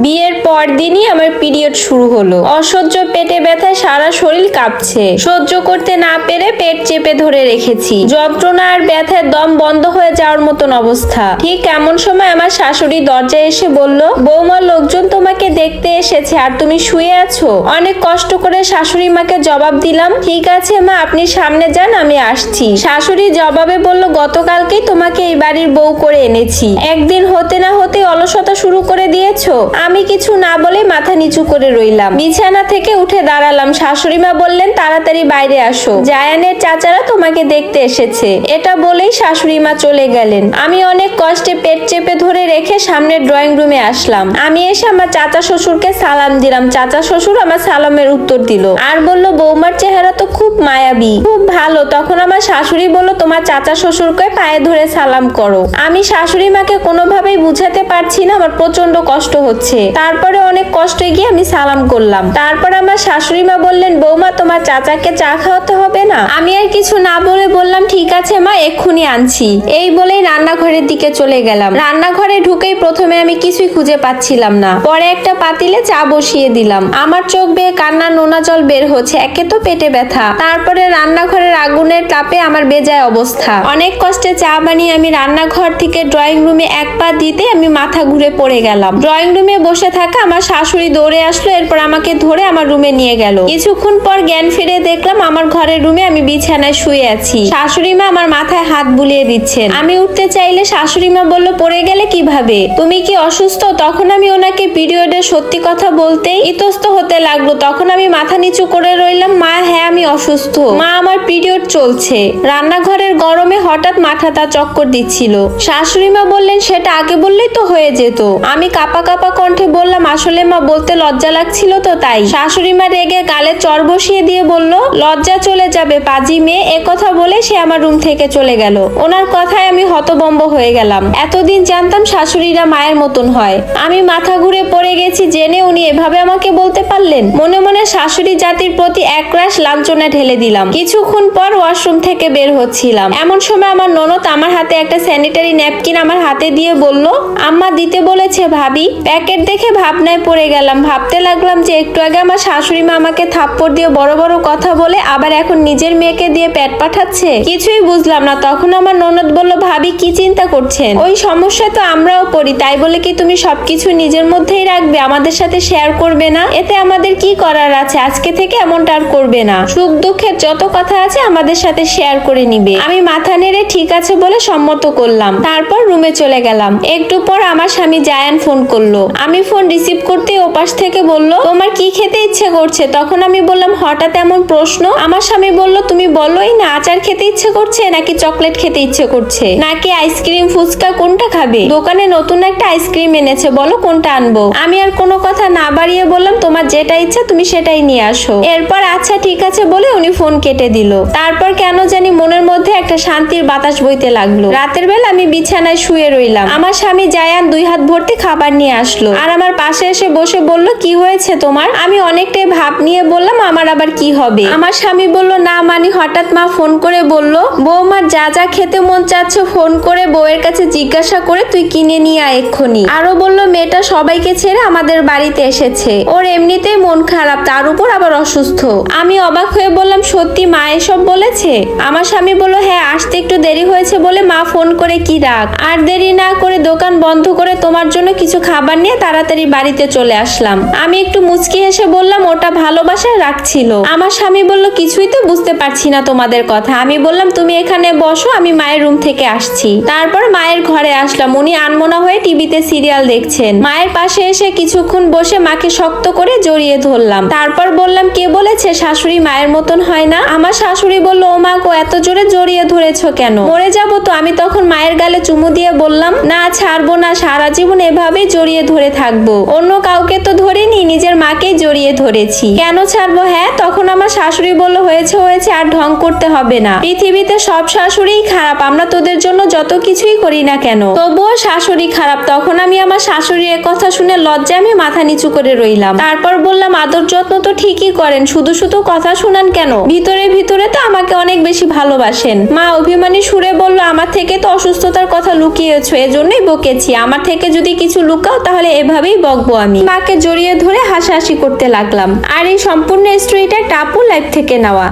বিয়ের পর দিনই আমার পিরিয়ড শুরু হলো। অসহ্য পেটে ব্যথায় সারা শরীর কাঁপছে। সহ্য করতে না পেরে পেট চেপে ধরে রেখেছি। যন্ত্রণা আর ব্যথায় দম বন্ধ হয়ে যাওয়ার মতন অবস্থা। ঠিক এমন সময় আমার শাশুড়ি দরজায় এসে বলল, বৌমা, লোকজন তোমাকে দেখতে এসেছে আর তুমি শুয়ে আছো। অনেক কষ্ট করে শাশুড়ি মাকে জবাব দিলাম, ঠিক আছে মা, আপনি সামনে যান, আমি আসছি। শাশুড়ি জবাবে বলল, গতকালকেই তোমাকে এই বাড়ির বউ করে এনেছি, একদিন হতে না হতে অলসতা শুরু করে দিয়েছো। আমি কিছু না বলে মাথা নিচু করে রইলাম। বিছানা থেকে উঠে দাঁড়ালাম। শাশুড়ি মা বললেন, তাড়াতাড়ি বাইরে আসো, জায়ানের চাচারা তোমাকে দেখতে এসেছে। এটা বলেই শাশুড়ি মা চলে গেলেন। আমি অনেক কষ্টে পেট চেপে ধরে রেখে সামনের ড্রয়িং রুমে আসলাম। আমি এসে আমার চাচা শ্বশুরকে সালাম দিলাম। চাচা শ্বশুর আমার সালামের উত্তর দিল আর বলল, বৌমার চেহারা তো খুব মায়াবী, খুব ভালো। তখন আমার শাশুড়ি বলল, তোমার চাচা শ্বশুরকে পায়ে ধরে সালাম করো। আমি শাশুড়ি মাকে কোনোভাবেই বুঝাতে পারছি না আমার প্রচন্ড কষ্ট হচ্ছে। তারপরে অনেক কষ্টে গিয়ে আমি সালাম করলাম। তারপর আমার শাশুড়ি মা বললেন, বৌমা, তোমার চাচাকে চা খাওয়াতে হবে না? আমি আর কিছু না বলে বললাম, ঠিক আছে মা, এক্ষুনি আনছি। এই বলেই রান্নাঘরের দিকে চলে গেলাম। রান্নাঘরে ঢুকেই প্রথমে আমি কিছুই খুঁজে পাচ্ছিলাম না। পরে একটা পাতিলে চা বসিয়ে দিলাম। আমার চোখ বেয়ে কান্নার নোনা জল বের হচ্ছে। একে তো পেটে ব্যথা, তারপরে রান্নাঘরের আগুনের তাপে আমার বেজায় অবস্থা। অনেক কষ্টে চা বানিয়ে আমি রান্নাঘর থেকে ড্রয়িং রুমে এক পা দিতে আমি মাথা ঘুরে পড়ে গেলাম। ড্রয়িং রুমে বসে থাকা আমার শাশুড়ি দৌড়ে আসলো। এরপর আমাকে ধরে আমার রুমে নিয়ে গেল। কিছুক্ষণ পর জ্ঞান ফিরে দেখলাম আমার ঘরের রুমে আমি বিছানায় শুয়ে আছি। শাশুড়ি মা আমার মাথায় হাত বুলিয়ে দিচ্ছেন। আমি উঠতে চাইলে শাশুড়ি মা বলল, পড়ে গেলে কিভাবে? তুমি কি অসুস্থ? তখন আমি ওনাকে পিরিয়ডের সত্যি কথা বলতেই ইতস্ত হতে লাগলো। তখন আমি মাথা নিচু করে রইলাম, মা, হ্যাঁ আমি অসুস্থ মা, আমার পিরিয়ড চলছে। রান্নাঘরের গরমে হঠাৎ মাথাটা চক্কর দিচ্ছিল। শাশুড়ি মা বললেন, সেটা আগে বললেই তো হয়ে যেত। আমি কাপা কাপা কণ্ঠে বললাম, আসলে মা, বলতে লজ্জা লাগছিল তো তাই। শাশুড়ি মা রেগে গালে চড় বসিয়ে দিয়ে বলল, লজ্জা চলে যাবে পাজি মেয়ে। একথা বলে সে আমার রুম থেকে চলে গেল। ওনার কথায় আমি হতবম্ব হয়ে গেলাম। এতদিন জানতাম শাশুড়িরা মায়ের মতন হয়। আমি মাথা ঘুরে পড়ে গেছি জেনে উনি এভাবে আমাকে বলতে পারলেন। মনে মনে শাশুড়ি জাতির প্রতি একরাশ লাঞ্ছনা ঢেলে দিলাম। কিছুক্ষণ পর ওয়াশরুম থেকে বের হচ্ছিলাম। এমন সময় আমার ননদ আমার হাতে একটা স্যানিটারি ন্যাপকিন আমার হাতে দিয়ে বলল, আম্মা দিতে বলেছে ভাবি। প্যাকেট দেখে ভাবনায় পড়ে গেলাম। ভাবতে লাগলাম যে একটু আগে আমার শাশুড়ি মা আমাকে থাপ্পড় দিয়ে বড় বড় কথা বলে আবার এখন নিজের মেয়েকে দিয়ে পেট পাঠাচ্ছে। কিছুই বুঝলাম না। তখন আমার ননদ বলল, ভাবি কি চিন্তা করছেন? ওই সমস্যা তো আমরাও পড়ি, তাই বলে কি তুমি সবকিছু নিজের মধ্যেই রাখবে, আমাদের সাথে শেয়ার করবে না? এতে আমাদের কি করার আছে? আজকে থেকে এমনটা আর করবে না। সুখ দুঃখের যত কথা আছে আমাদের সাথে শেয়ার করে নিবে। আমি মাথা নেড়ে ঠিক আছে বলে সম্মত করলাম। তারপর রুমে চলে গেলাম। একটু পর আমার স্বামী জায়ান ফোন করলো। আমি ফোন রিসিভ করতে ওপাশ থেকে বলল, তোমার কি খেতে ইচ্ছে করছে? তখন আমি বললাম, হঠাৎ এমন প্রশ্ন? আমার স্বামী বলল, তুমি বলোই না, আচার খেতে ইচ্ছে করছে নাকি চকলেট খেতে ইচ্ছে করছে নাকি আইসক্রিম ফুচকা, কোনটা খাবে? দোকানে নতুন একটা আইসক্রিম এনেছে, বলো কোনটা আনবো? আমি আর কোনো কথা না বাড়িয়ে বললাম, তোমার যেটা ইচ্ছা তুমি সেটাই নিয়ে আসো। এরপর আচ্ছা ঠিক আছে বলে উনি ফোন কেটে দিল। তারপর কেন জানি মনের মধ্যে একটা শান্তির বাতাস বইতে লাগলো। রাতের বেলা আমি বিছানায় শুয়ে রইলাম। আমার স্বামী জায়ান 2 হাত ভর্তি খাবার নিয়ে আসলো আর আমার পাশে এসে বসে বলল, কি হয়েছে তোমার? আমি অনেকটাই ভাব নিয়ে বললাম, আমার আবার কি হবে? আমার স্বামী বলল, না মানে হঠাৎ মা ফোন করে বলল, বৌমার যা যা খেতে মন চাচ্ছে ফোন করে বউয়ের কাছে জিজ্ঞাসা করে তুই কিনে নিয়ে আয় এক্ষুনি। আরো বলল, মেয়েটা সবাইকে ছেড়ে আমাদের বাড়িতে এসেছে, ওর এমনিতেই মন খারাপ, তার উপর আবার অসুস্থ। আমি অবাক হয়ে বললাম, সত্যি মা এসব বলেছে? আমার স্বামী বলল, হ্যাঁ, আসতে একটু দেরি হয়েছে বলে মা ফোন করে কি রাগ। আর দেরি না করে দোকান বন্ধ করে তোমার জন্য কিছু খাবার নিয়ে তাড়াতাড়ি বাড়িতে চলে আসলাম। আমি একটু মুচকি হেসে বললাম, ওটা ভালোবাসার রাগ ছিল। আমার স্বামী বলল, কিছুই তো বুঝতে পারছি না তোমাদের কথা। আমি বললাম, তুমি এখানে বসো, আমি মায়ের রুম থেকে আসছি। তারপর মায়ের ঘরে আসলাম। উনি আনমনা হয়ে টিভিতে সিরিয়াল দেখছেন। মায়ের পাশে এসে কিছুক্ষণ বসে মাকে শক্ত করে জড়িয়ে ধরলাম। তারপর বললাম, কে বলেছে শাশুড়ি মায়ের মতন হয় না? আমার শাশুড়ি বলল, ও মা গো, এত জোরে জড়িয়ে ধরেছো কেন? মরে যাবো তো? আমি তখন মায়ের গালে চুমু দিয়ে বললাম, না ছাড়বো না, সারা জীবন এভাবেই জড়িয়ে ধরে থাকবো। অন্য কাউকে তো ধরিনি, নিজের মাকেই জড়িয়ে ধরেছি। কেন ছাড়বো? হ্যাঁ। তখন আমার শাশুড়ি বলল, হয়েছে হয়েছে, আর ঢং করতে হবে না। পৃথিবীতে সব শাশুড়িই খারাপ, আমরা তোদের জন্য যত কিছুই করি না কেন, তবুও শাশুড়ি খারাপ। তখন আমি আমার শাশুড়ির কথা শুনে লজ্জায় আমি মাথা নিচু করে রইলাম। তারপর বললাম, আদর যত্ন তো ঠিকই করেন, শুধু শুধু কথা শোনান কেন? ভিতরে ভিতরে তো আমাকে অনেক বেশি ভালোবাসেন। মা অভিমানী সুরে বলল, আমার থেকে তো অসুস্থতার কথা লুকিয়েছো, এজন্যই বকেছি। আমার থেকে যদি কিছু লুকাও তাহলে এভাবেই বকবো আমি। মাকে জড়িয়ে ধরে হাসাহাসি করতে লাগলাম। আর এই সম্পূর্ণ স্টোরিটা একটা আপুর লাইফ থেকে নেওয়া।